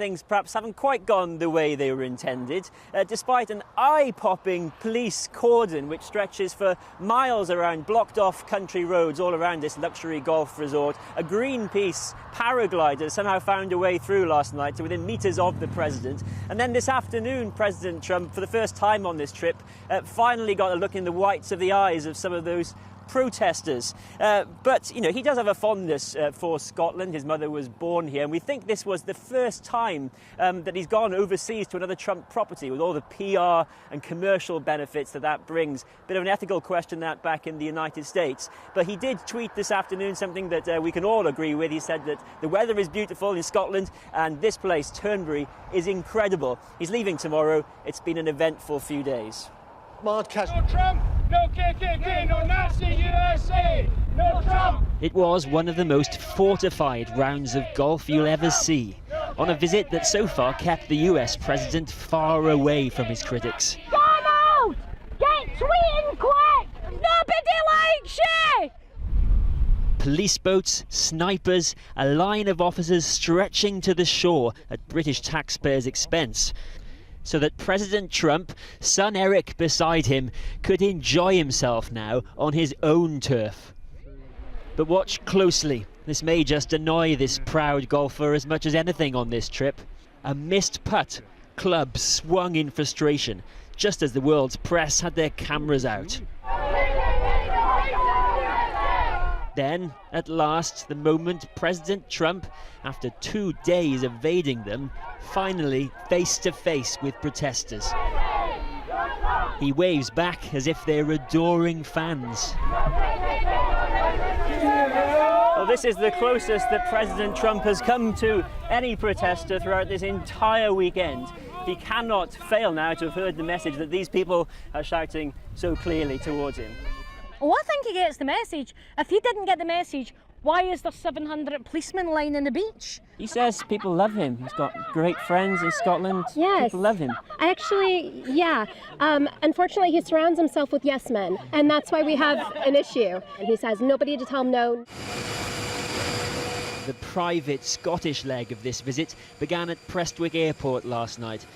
things perhaps haven't quite gone the way they were intended, despite an eye-popping police cordon which stretches for miles around blocked-off country roads all around this luxury golf resort. A Greenpeace paraglider somehow found a way through last night to within metres of the president. And then this afternoon, President Trump, for the first time on this trip, finally got a look in the whites of the eyes of some of those protesters. But, you know, he does have a fondness for Scotland. His mother was born here, and we think this was the first time that he's gone overseas to another Trump property with all the PR and commercial benefits that brings. Bit of an ethical question that back in the United States. But he did tweet this afternoon something that we can all agree with. He said that the weather is beautiful in Scotland and this place, Turnberry, is incredible. He's leaving tomorrow. It's been an eventful few days. No Trump, no KKK, no Nazi USA, no Trump. It was one of the most fortified rounds of golf you'll ever see, on a visit that so far kept the US president far away from his critics. Donald! Get tweeting quick! Nobody likes you! Police boats, snipers, a line of officers stretching to the shore at British taxpayers' expense, so that President Trump, son Eric beside him, could enjoy himself now on his own turf. But watch closely. This may just annoy this proud golfer as much as anything on this trip. A missed putt, club swung in frustration, just as the world's press had their cameras out. Then, at last, the moment President Trump, after 2 days evading them, finally face to face with protesters. He waves back as if they're adoring fans. Well, this is the closest that President Trump has come to any protester throughout this entire weekend. He cannot fail now to have heard the message that these people are shouting so clearly towards him. Oh, I think he gets the message. If he didn't get the message, why is there 700 policemen lining the beach? He says people love him. He's got great friends in Scotland. Yes. People love him. Actually, yeah. Unfortunately, he surrounds himself with yes men, and that's why we have an issue. And he says nobody to tell him no. The private Scottish leg of this visit began at Prestwick Airport last night.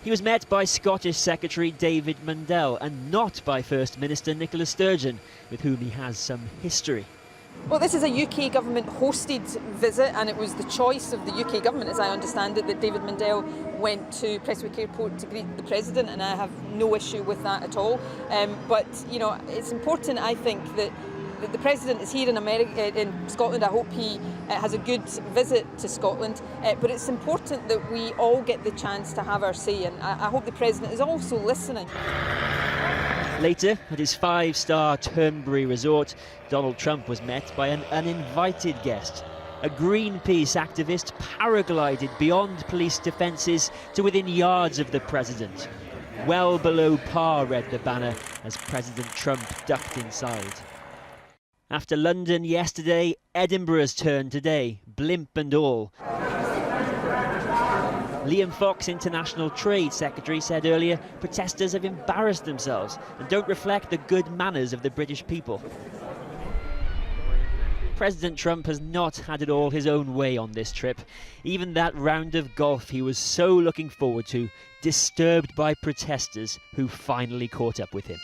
He was met by Scottish Secretary David Mundell and not by First Minister Nicola Sturgeon, with whom he has some history. Well, this is a UK government hosted visit, and it was the choice of the UK government, as I understand it, that David Mundell went to Prestwick Airport to greet the President, and I have no issue with that at all. But, you know, it's important, I think, that the President is here in Scotland. I hope he has a good visit to Scotland, but it's important that we all get the chance to have our say, and I hope the President is also listening. Later, at his five-star Turnberry resort, Donald Trump was met by an uninvited guest. A Greenpeace activist paraglided beyond police defences to within yards of the President. Well below par, read the banner, as President Trump ducked inside. After London yesterday, Edinburgh's turn today, blimp and all. Liam Fox, International Trade Secretary, said earlier protesters have embarrassed themselves and don't reflect the good manners of the British people. President Trump has not had it all his own way on this trip. Even that round of golf he was so looking forward to, disturbed by protesters who finally caught up with him.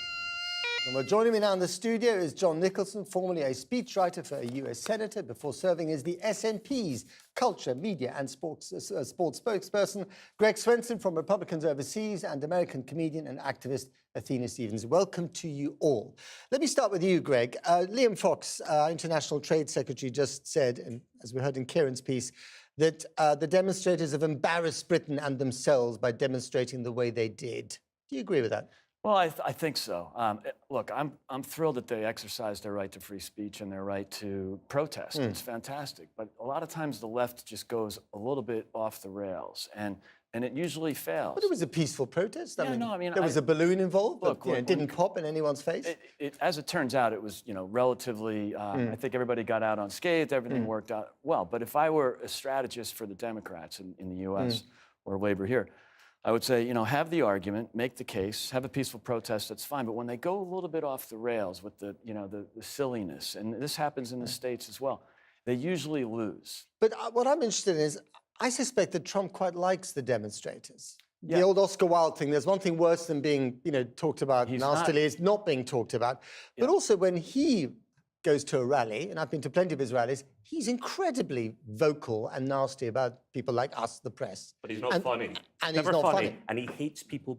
And well, joining me now in the studio is John Nicholson, formerly a speechwriter for a US senator before serving as the SNP's culture, media and sports spokesperson. Greg Swenson from Republicans Overseas, and American comedian and activist Athena Stevens. Welcome to you all. Let me start with you, Greg. Liam Fox, International Trade Secretary, just said, and as we heard in Kieran's piece, that the demonstrators have embarrassed Britain and themselves by demonstrating the way they did. Do you agree with that? Well, I think so. Look, I'm thrilled that they exercised their right to free speech and their right to protest. It's fantastic. But a lot of times the left just goes a little bit off the rails, and it usually fails. But it was a peaceful protest. I mean, there was a balloon involved, look, but it didn't pop in anyone's face. As it turns out, it was relatively. I think everybody got out unscathed. Everything worked out well. But if I were a strategist for the Democrats in the U.S. or Labor here, I would say, have the argument, make the case, have a peaceful protest, that's fine. But when they go a little bit off the rails with the silliness, and this happens in the States as well, they usually lose. But what I'm interested in is, I suspect that Trump quite likes the demonstrators. Yeah. The old Oscar Wilde thing, there's one thing worse than being, talked about He's nastily, is not being talked about. But also when he goes to a rally, and I've been to plenty of his rallies, he's incredibly vocal and nasty about people like us, the press. But he's not funny. And Never he's not funny. And he hates people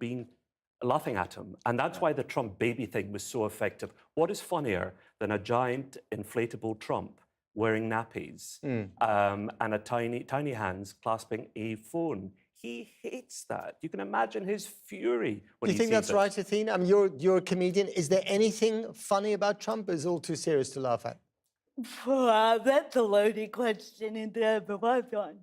laughing at him. And that's why the Trump baby thing was so effective. What is funnier than a giant inflatable Trump wearing nappies and a tiny hands clasping a phone? He hates that. You can imagine his fury when Do you he think sees that's it. right, Athena? I mean, you're a comedian. Is there anything funny about Trump, or is it all too serious to laugh at? Well, that's a loaded question in terms of what one.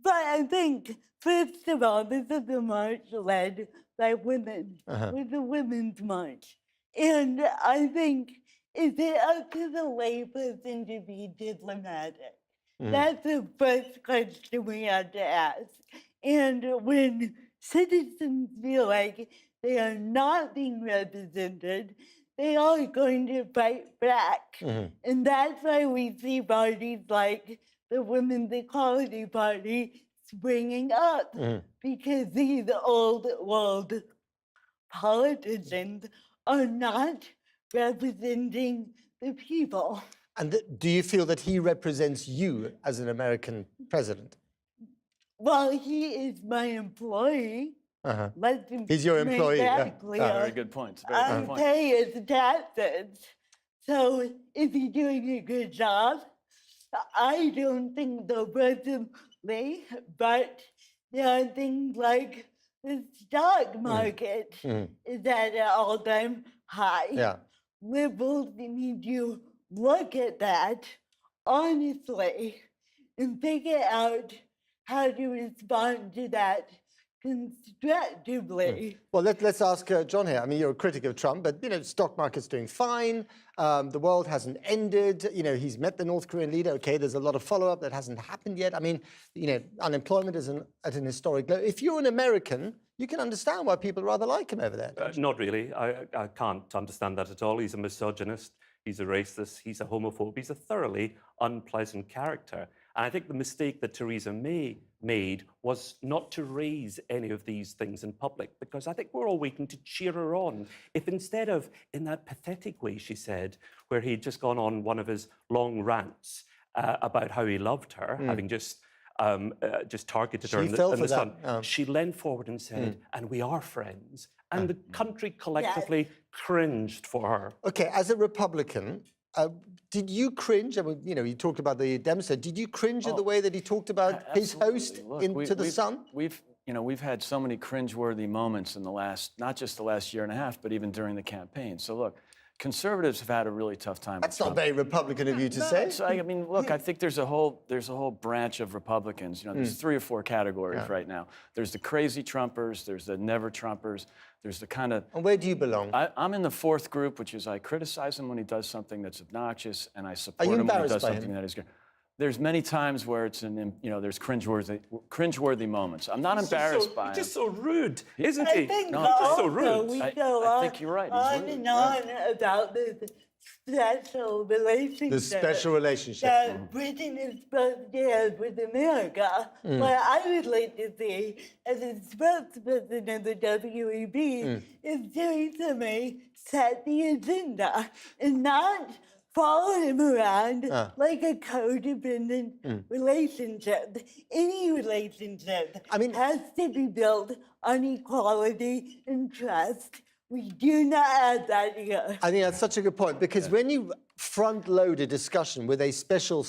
But I think, first of all, this is a march led by women, with the Women's March. And I think, is it up to the layperson to be diplomatic? That's the first question we have to ask. And when citizens feel like they are not being represented, they are going to fight back. And that's why we see parties like the Women's Equality Party springing up, because these old world politicians are not representing the people. And do you feel that he represents you as an American president? Well, he is my employee. Let's He's your make employee, that yeah. clear. Very good point. Very I good point. pay his taxes. So is he doing a good job? I don't think so personally, but there are things like the stock market is at an all-time high. Yeah. Liberals need to look at that honestly and figure out how to respond to that constructively. Well, let's ask John here. I mean, you're a critic of Trump, but, stock market's doing fine. The world hasn't ended. He's met the North Korean leader. Okay, there's a lot of follow-up that hasn't happened yet. I mean, unemployment is at an historic low. If you're an American, you can understand why people rather like him over there. Not really. I can't understand that at all. He's a misogynist. He's a racist. He's a homophobe. He's a thoroughly unpleasant character. And I think the mistake that Theresa May made was not to raise any of these things in public, because I think we're all waiting to cheer her on. If instead of, in that pathetic way, she said, where he'd just gone on one of his long rants about how he loved her, having just targeted her in the sun, she leaned forward and said, and we are friends. And the country collectively cringed for her. Okay, as a Republican, did you cringe? I mean, you talked about the demonstrators. Did you cringe at the way that he talked about his host into the sun? We've had so many cringeworthy moments in not just the last year and a half, but even during the campaign. So look, conservatives have had a really tough time. That's not very Republican of you to say. So, I mean, look, I think there's a whole branch of Republicans. There's 3 or 4 categories right now. There's the crazy Trumpers. There's the never Trumpers. There's the kind of... And where do you belong? I'm in the 4th group, which is I criticize him when he does something that's obnoxious, and I support him when he does something that is good. There's many times where it's there's cringeworthy moments. I'm not embarrassed by him. He's just so rude, isn't he? I think No, He's also so rude. we I go think you're right. on He's rude. and on about this special relationship. The special relationship. That Britain is supposed to have with America. What I would like to see as a spokesperson of the WEB is Theresa May set the agenda and not follow him around like a codependent relationship. Any relationship has to be built on equality and trust. We do not have that here. I think that's such a good point, because when you front-load a discussion with a special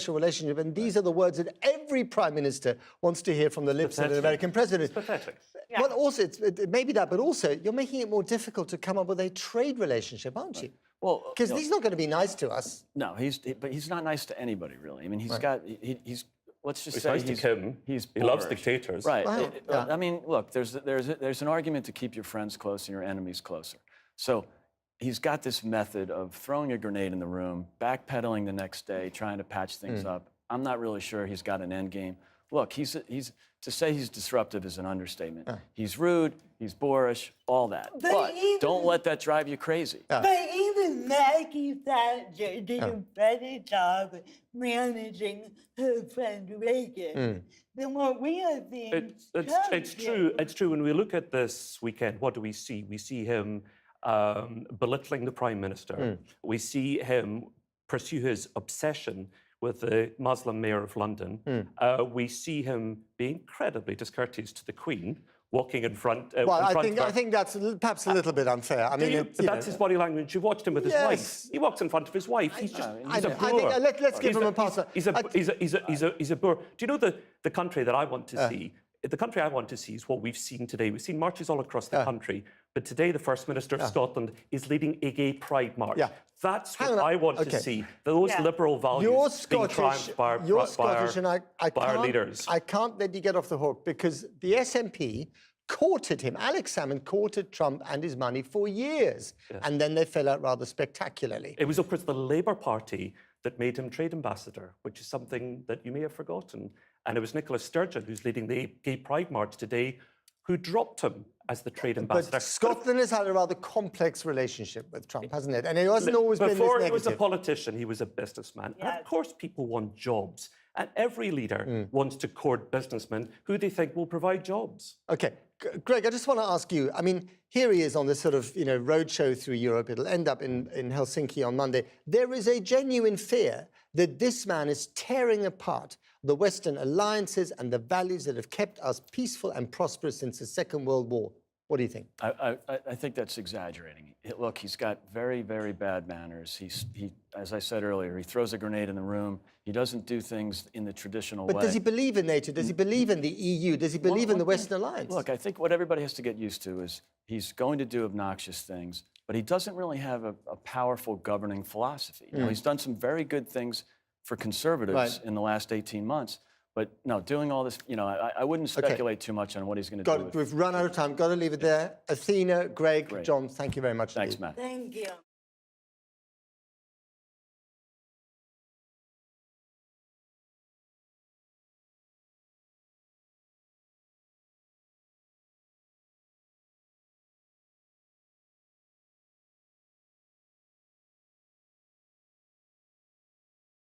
relationship, and these are the words that every prime minister wants to hear from the lips of an American president. It's pathetic. Yeah. Well, also, it may be that, but also, you're making it more difficult to come up with a trade relationship, aren't you? Well, Because he's not going to be nice to us. No, but he's not nice to anybody, really. I mean, he's let's just He's say nice to Kim. He loves boorish. dictators. Right. Wow. I mean, look, there's an argument to keep your friends close and your enemies closer. So he's got this method of throwing a grenade in the room, backpedaling the next day, trying to patch things up. I'm not really sure he's got an end game. Look, to say he's disruptive is an understatement. He's rude, he's boorish, all that. But But even- don't let that drive you crazy. But even Maggie Thatcher did a better job managing her friend Reagan than what we are seeing. It's true. It's true. When we look at this weekend, what do we see? We see him belittling the Prime Minister. We see him pursue his obsession with the Muslim mayor of London. We see him being incredibly discourteous to the Queen, walking in front. Well, in front of her. I think that's perhaps a little bit unfair. I mean, But that's his body language. You watched him with his Yes. wife. He walks in front of his wife. He's just he's a know. boor. I think, let's give him a pass. He's a boor. Do you know the country that I want to see? The country I want to see is what we've seen today. We've seen marches all across the country, but today the First Minister of Scotland is leading a gay pride march. Yeah. That's Hang what on. I want Okay. to see. Those liberal values You're being Scottish, triumphed by, you're by Scottish, and I by our can't, leaders. I can't let you get off the hook because the SNP courted him. Alex Salmond courted Trump and his money for years, and then they fell out rather spectacularly. It was, of course, the Labour Party that made him trade ambassador, which is something that you may have forgotten. And it was Nicola Sturgeon, who's leading the Gay Pride March today, who dropped him as the trade ambassador. But Scotland has had a rather complex relationship with Trump, hasn't it? And it hasn't always been this Before negative. he was a politician, he was a businessman. And of course, people want jobs. And every leader wants to court businessmen who they think will provide jobs. Okay, Greg, I just want to ask you, I mean, here he is on this sort of, roadshow through Europe. It'll end up in Helsinki on Monday. There is a genuine fear that this man is tearing apart the Western alliances and the values that have kept us peaceful and prosperous since the Second World War. What do you think? I think that's exaggerating. Look, he's got very, very bad manners. He, as I said earlier, he throws a grenade in the room. He doesn't do things in the traditional way. But does he believe in NATO? Does he believe in the EU? Does he believe in the Western alliance? Look, I think what everybody has to get used to is he's going to do obnoxious things, but he doesn't really have a powerful governing philosophy. He's done some very good things for conservatives in the last 18 months. But no, doing all this, I wouldn't speculate too much on what he's going to do. We've run out of time. Got to leave it there. Athena, Greg, John, thank you very much. Thanks, indeed. Matt. Thank you.